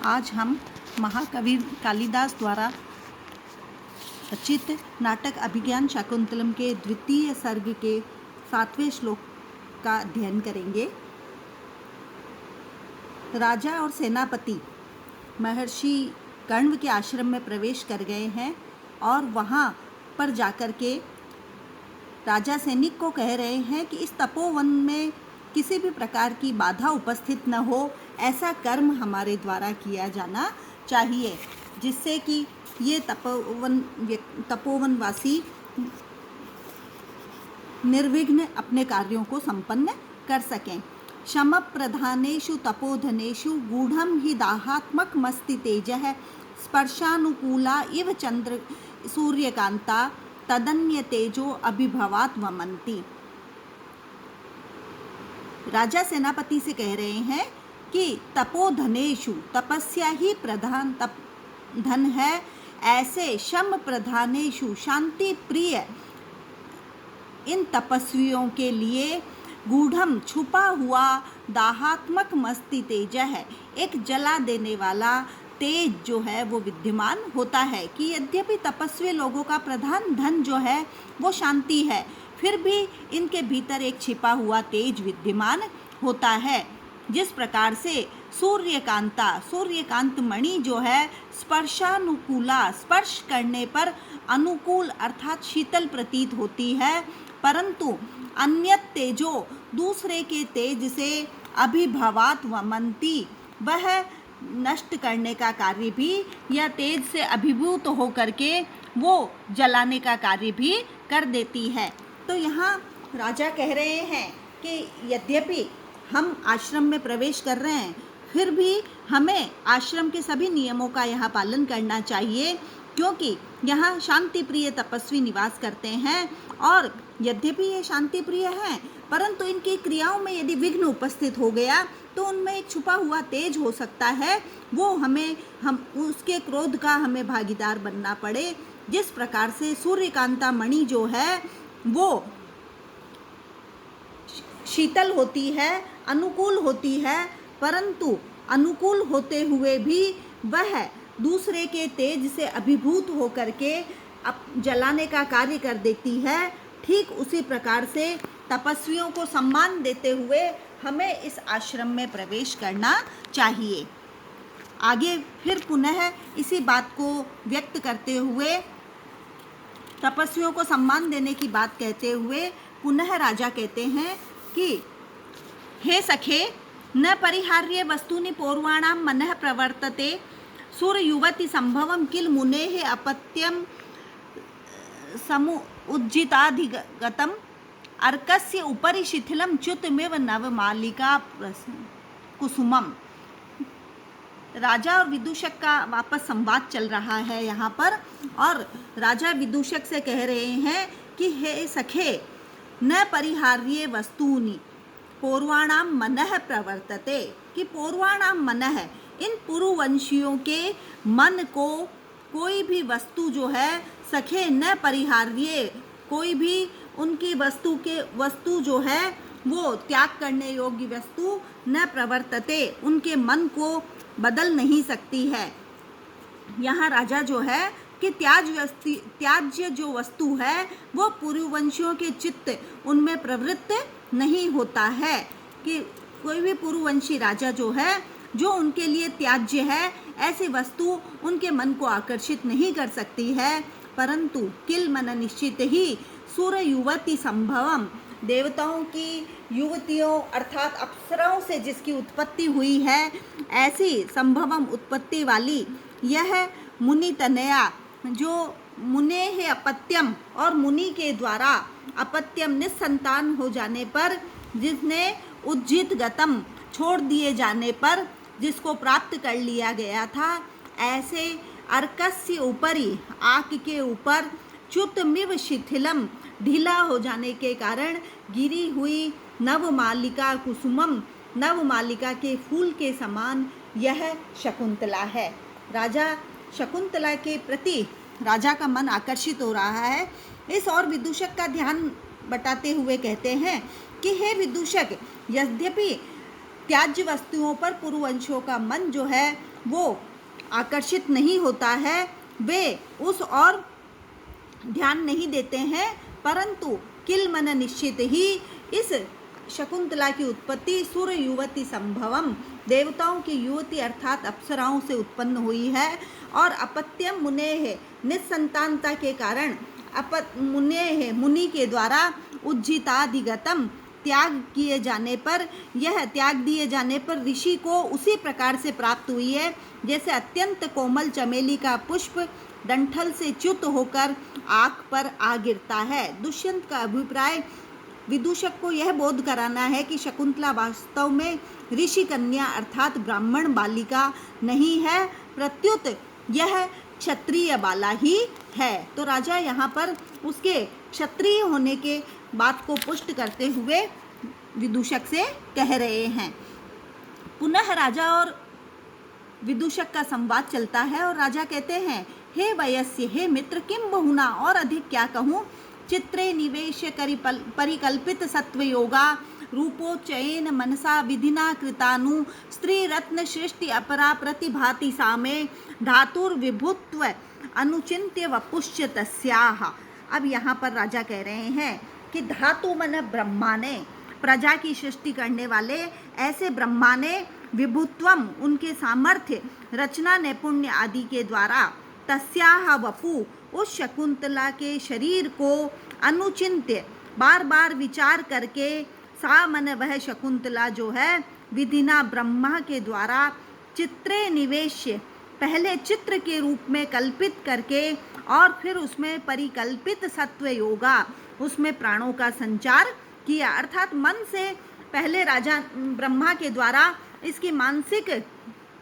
आज हम महाकवि कालिदास द्वारा रचित नाटक अभिज्ञान शाकुंतलम के द्वितीय सर्ग के 7वें श्लोक का अध्ययन करेंगे। राजा और सेनापति महर्षि कण्व के आश्रम में प्रवेश कर गए हैं और वहाँ पर जाकर के राजा सैनिक को कह रहे हैं कि इस तपोवन में किसी भी प्रकार की बाधा उपस्थित न हो, ऐसा कर्म हमारे द्वारा किया जाना चाहिए जिससे कि ये तपोवनवासी निर्विघ्न अपने कार्यों को संपन्न कर सकें। शम प्रधानेषु तपोधनेषु गूढ़ं हि दाहात्मकमस्ति तेजः स्पर्शानुकूला इव चंद्र सूर्यकांता तदन्य तेजो अभिभवात् वमन्ति। राजा सेनापति से कह रहे हैं कि तपोधनेषु तपस्या ही प्रधान धन है, ऐसे शम प्रधानेषु शांति प्रिय इन तपस्वियों के लिए गूढ़म छुपा हुआ दाहात्मक मस्ति तेज है, एक जला देने वाला तेज जो है वो विद्यमान होता है। कि यद्यपि तपस्वी लोगों का प्रधान धन जो है वो शांति है, फिर भी इनके भीतर एक छिपा हुआ तेज विद्यमान होता है। जिस प्रकार से सूर्यकांत मणि जो है स्पर्शानुकूला, स्पर्श करने पर अनुकूल अर्थात शीतल प्रतीत होती है, परंतु अन्यत तेजो दूसरे के तेज से अभिभवात् वमन्ति, वह नष्ट करने का कार्य भी या तेज से अभिभूत होकर के वो जलाने का कार्य भी कर देती है। तो यहाँ राजा कह रहे हैं कि यद्यपि हम आश्रम में प्रवेश कर रहे हैं, फिर भी हमें आश्रम के सभी नियमों का यहाँ पालन करना चाहिए, क्योंकि यहाँ शांति प्रिय तपस्वी निवास करते हैं। और यद्यपि ये शांति प्रिय हैं, परंतु इनकी क्रियाओं में यदि विघ्न उपस्थित हो गया तो उनमें एक छुपा हुआ तेज हो सकता है, वो हम उसके क्रोध का हमें भागीदार बनना पड़े। जिस प्रकार से सूर्यकांता मणि जो है वो शीतल होती है, अनुकूल होती है, परंतु अनुकूल होते हुए भी वह दूसरे के तेज से अभिभूत होकर के अब जलाने का कार्य कर देती है, ठीक उसी प्रकार से तपस्वियों को सम्मान देते हुए हमें इस आश्रम में प्रवेश करना चाहिए। आगे फिर पुनः इसी बात को व्यक्त करते हुए, तपस्वियों को सम्मान देने की बात कहते हुए पुनः राजा कहते हैं कि हे सखे, न परिहार्य वस्तूनि पूर्वाणां मनः प्रवर्तते सूर्युवति संभवं किल मुनेः अपत्यं समुज्जिताधिगतम् अर्कस्य उपरि शिथिलं च्युतमिव नवमालिका कुसुमम्। राजा और विदूषक का वापस संवाद चल रहा है यहाँ पर, और राजा विदूषक से कह रहे हैं कि हे सखे, न परिहार्य वस्तूनि पूर्वाणां मनः प्रवर्तते, कि पूर्वाणां मनः, इन पुरुवंशियों के मन को कोई भी वस्तु जो है सखे न परिहार्य, कोई भी उनकी वस्तु जो है वो त्याग करने योग्य वस्तु न प्रवर्तते, उनके मन को बदल नहीं सकती है। यहाँ राजा जो है कि त्याज्य जो वस्तु है वो पुरुवंशियों के चित्त उनमें प्रवृत्त नहीं होता है, कि कोई भी पुरुवंशी राजा जो है जो उनके लिए त्याज्य है, ऐसी वस्तु उनके मन को आकर्षित नहीं कर सकती है। परंतु किल मन निश्चित ही सूर्य युवती संभवम, देवताओं की युवतियों अर्थात अप्सराओं से जिसकी उत्पत्ति हुई है, ऐसी संभवम उत्पत्ति वाली यह मुनि तनया, जो मुने है अपत्यम, और मुनि के द्वारा अपत्यम निस्संतान हो जाने पर, जिसने उज्जित गतम छोड़ दिए जाने पर जिसको प्राप्त कर लिया गया था, ऐसे अर्कस्य ऊपरी, आँख के ऊपर च्युतमिव शिथिलम, ढीला हो जाने के कारण गिरी हुई नवमालिका कुसुमम, नवमालिका के फूल के समान यह शकुंतला है। राजा शकुंतला के प्रति राजा का मन आकर्षित हो रहा है। इस और विदूषक का ध्यान बटाते हुए कहते हैं कि हे विदूषक, यद्यपि त्याज्य वस्तुओं पर पुरुवंशियों का मन जो है वो आकर्षित नहीं होता है, वे उस और ध्यान नहीं देते हैं, परंतु किल मन निश्चित ही इस शकुंतला की उत्पत्ति सुर युवती संभवम, देवताओं की युवती अर्थात अप्सराओं से उत्पन्न हुई है, और अपत्यम मुनेह निस्संतानता के कारण मुनि के द्वारा उज्जिताधिगतम त्याग दिए जाने पर ऋषि को उसी प्रकार से प्राप्त हुई है जैसे अत्यंत कोमल चमेली का पुष्प डंठल से च्युत होकर आँख पर आ गिरता है। दुष्यंत का अभिप्राय विदूषक को यह बोध कराना है कि शकुंतला वास्तव में ऋषि कन्या अर्थात ब्राह्मण बालिका नहीं है, प्रत्युत यह क्षत्रिय बाला ही है। तो राजा यहाँ पर उसके क्षत्रिय होने के बात को पुष्ट करते हुए विदूषक से कह रहे हैं। पुनः राजा और विदूषक का संवाद चलता है और राजा कहते हैं, हे वयस्य, हे मित्र, किम बहुना, और अधिक क्या कहूँ, चित्रे निवेश करि परिकल्पित सत्वयोगा रूपोच्चयेन मनसा विधिना कृतानु स्त्री रत्न सृष्टि अपरा प्रतिभाति सामे धातुर्विभुत्व अनुचिन्त्य वपुष्य तस्याः। अब यहाँ पर राजा कह रहे हैं कि धातु मन ब्रह्मा ने, प्रजा की सृष्टि करने वाले ऐसे ब्रह्मा ने विभुत्वम उनके सामर्थ्य, रचना नैपुण्य आदि के द्वारा तस्याः वपु उस शकुंतला के शरीर को अनुचिन्त्य बार बार विचार करके सा मन वह शकुंतला जो है विधिना ब्रह्मा के द्वारा चित्रे निवेश्य पहले चित्र के रूप में कल्पित करके और फिर उसमें परिकल्पित सत्व योगा उसमें प्राणों का संचार किया, अर्थात मन से पहले राजा ब्रह्मा के द्वारा इसकी मानसिक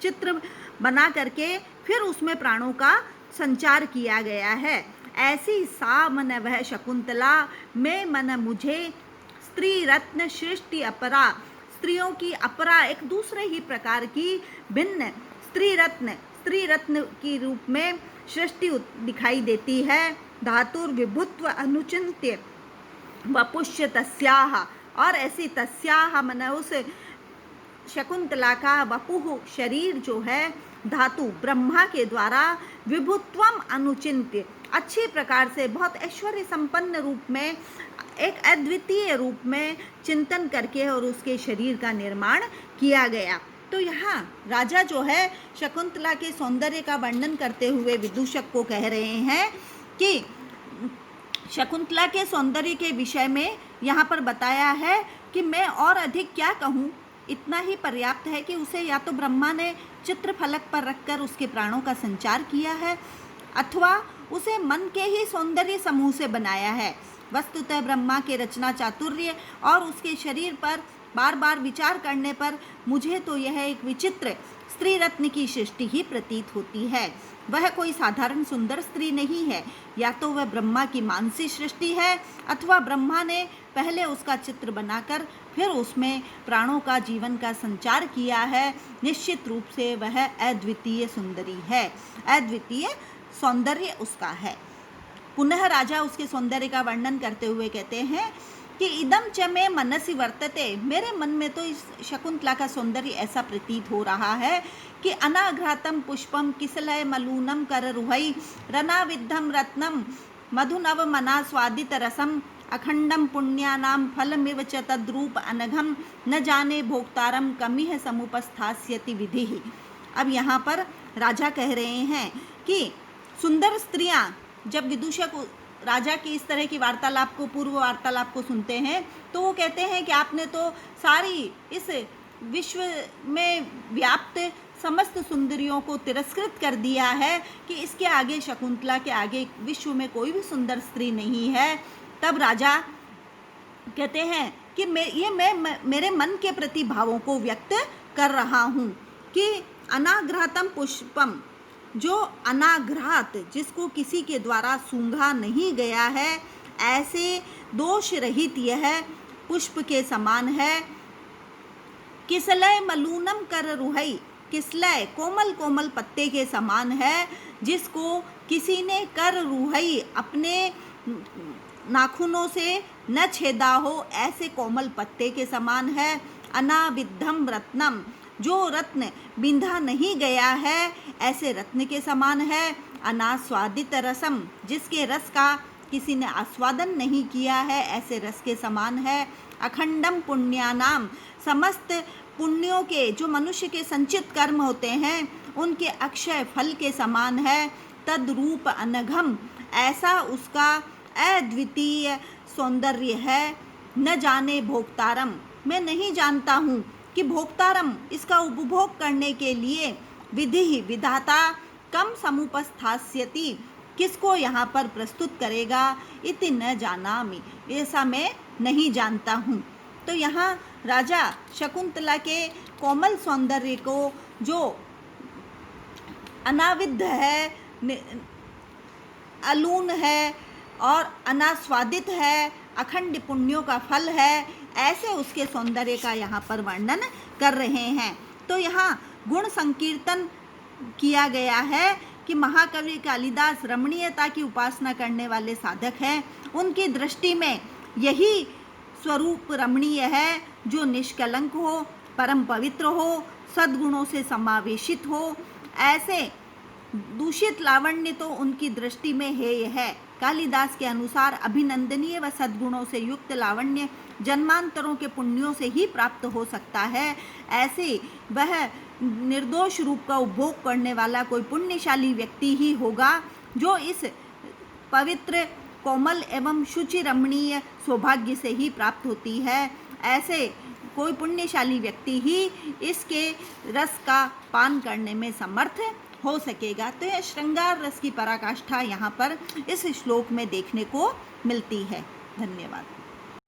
चित्र बना करके फिर उसमें प्राणों का संचार किया गया है। ऐसी सा मन वह शकुंतला में मन मुझे स्त्री रत्न सृष्टि अपरा, स्त्रियों की अपरा एक दूसरे ही प्रकार की भिन्न स्त्री रत्न की रूप में सृष्टि दिखाई देती है। धातुर विभुत्व अनुचिन्त्य वपुष्य तस्याः, और ऐसी तस्याः मन उस शकुंतला का वपुः शरीर जो है धातु ब्रह्मा के द्वारा विभुत्वम अनुचिन्त्य अच्छी प्रकार से बहुत ऐश्वर्य संपन्न रूप में एक अद्वितीय रूप में चिंतन करके और उसके शरीर का निर्माण किया गया। तो यहाँ राजा जो है शकुंतला के सौंदर्य का वर्णन करते हुए विदूषक को कह रहे हैं कि शकुंतला के सौंदर्य के विषय में यहाँ पर बताया है कि मैं और अधिक क्या कहूँ, इतना ही पर्याप्त है कि उसे या तो ब्रह्मा ने चित्र फलक पर रखकर उसके प्राणों का संचार किया है अथवा उसे मन के ही सौंदर्य समूह से बनाया है। वस्तुतः ब्रह्मा के रचना चातुर्य और उसके शरीर पर बार बार विचार करने पर मुझे तो यह एक विचित्र स्त्री रत्न की सृष्टि ही प्रतीत होती है। वह कोई साधारण सुंदर स्त्री नहीं है, या तो वह ब्रह्मा की मानसी सृष्टि है अथवा ब्रह्मा ने पहले उसका चित्र बनाकर फिर उसमें प्राणों का जीवन का संचार किया है। निश्चित रूप से वह अद्वितीय सुंदरी है, अद्वितीय सौंदर्य उसका है। पुनः राजा उसके सौंदर्य का वर्णन करते हुए कहते हैं कि इदम च मे मनसि वर्तते, मेरे मन में तो इस शकुंतला का सौंदर्य ऐसा प्रतीत हो रहा है कि अनाघ्रातम पुष्पम किसलय मलूनम कर रुहई रनाविद्धम रत्नम मधुनव मना स्वादित रसम अखंडम पुण्यानाम फलमिव च तद्रूप अनघम न जाने भोक्तारम कमिह समुपस्थास्यति विधि। अब यहाँ पर राजा कह रहे हैं कि सुंदर स्त्रियाँ, जब विदूषक राजा की इस तरह की वार्तालाप को पूर्व वार्तालाप को सुनते हैं तो वो कहते हैं कि आपने तो सारी इस विश्व में व्याप्त समस्त सुंदरियों को तिरस्कृत कर दिया है कि इसके आगे, शकुंतला के आगे विश्व में कोई भी सुंदर स्त्री नहीं है। तब राजा कहते हैं कि मैं मेरे मन के प्रति भावों को व्यक्त कर रहा हूँ कि अनाघ्रातम पुष्पम, जो अनाघ्रात जिसको किसी के द्वारा सूंघा नहीं गया है, ऐसे दोष रहित यह पुष्प के समान है। किसलय मलूनम कर रुहई, किसलय कोमल कोमल पत्ते के समान है जिसको किसी ने कर रुहई अपने नाखूनों से न छेदा हो, ऐसे कोमल पत्ते के समान है। अनाविद्धम रत्नम, जो रत्न बिंधा नहीं गया है ऐसे रत्न के समान है। अनास्वादित रसम, जिसके रस का किसी ने आस्वादन नहीं किया है ऐसे रस के समान है। अखंडम पुण्यानाम, समस्त पुण्यों के, जो मनुष्य के संचित कर्म होते हैं उनके अक्षय फल के समान है। तद्रूप अनघम, ऐसा उसका अद्वितीय सौंदर्य है। न जाने भोक्तारम, मैं नहीं जानता हूँ कि भोक्तारम, इसका उपभोग करने के लिए विधि विधाता कम समुपस्थास्यति, किसको यहाँ पर प्रस्तुत करेगा। इति न जानामि, ऐसा मैं नहीं जानता हूँ। तो यहाँ राजा शकुंतला के कोमल सौंदर्य को, जो अनाविद्ध है, अलून है और अनास्वादित है, अखंड पुण्यों का फल है, ऐसे उसके सौंदर्य का यहाँ पर वर्णन कर रहे हैं। तो यहाँ गुण संकीर्तन किया गया है कि महाकवि कालिदास रमणीयता की उपासना करने वाले साधक हैं। उनकी दृष्टि में यही स्वरूप रमणीय है जो निष्कलंक हो, परम पवित्र हो, सद्गुणों से समावेशित हो। ऐसे दूषित लावण्य तो उनकी दृष्टि में हेय है। कालिदास के अनुसार अभिनंदनीय व सद्गुणों से युक्त लावण्य जन्मांतरों के पुण्यों से ही प्राप्त हो सकता है। ऐसे वह निर्दोष रूप का उपभोग करने वाला कोई पुण्यशाली व्यक्ति ही होगा जो इस पवित्र, कोमल एवं शुचि रमणीय सौभाग्य से ही प्राप्त होती है। ऐसे कोई पुण्यशाली व्यक्ति ही इसके रस का पान करने में समर्थ हो सकेगा। तो यह श्रृंगार रस की पराकाष्ठा यहाँ पर इस श्लोक में देखने को मिलती है। धन्यवाद।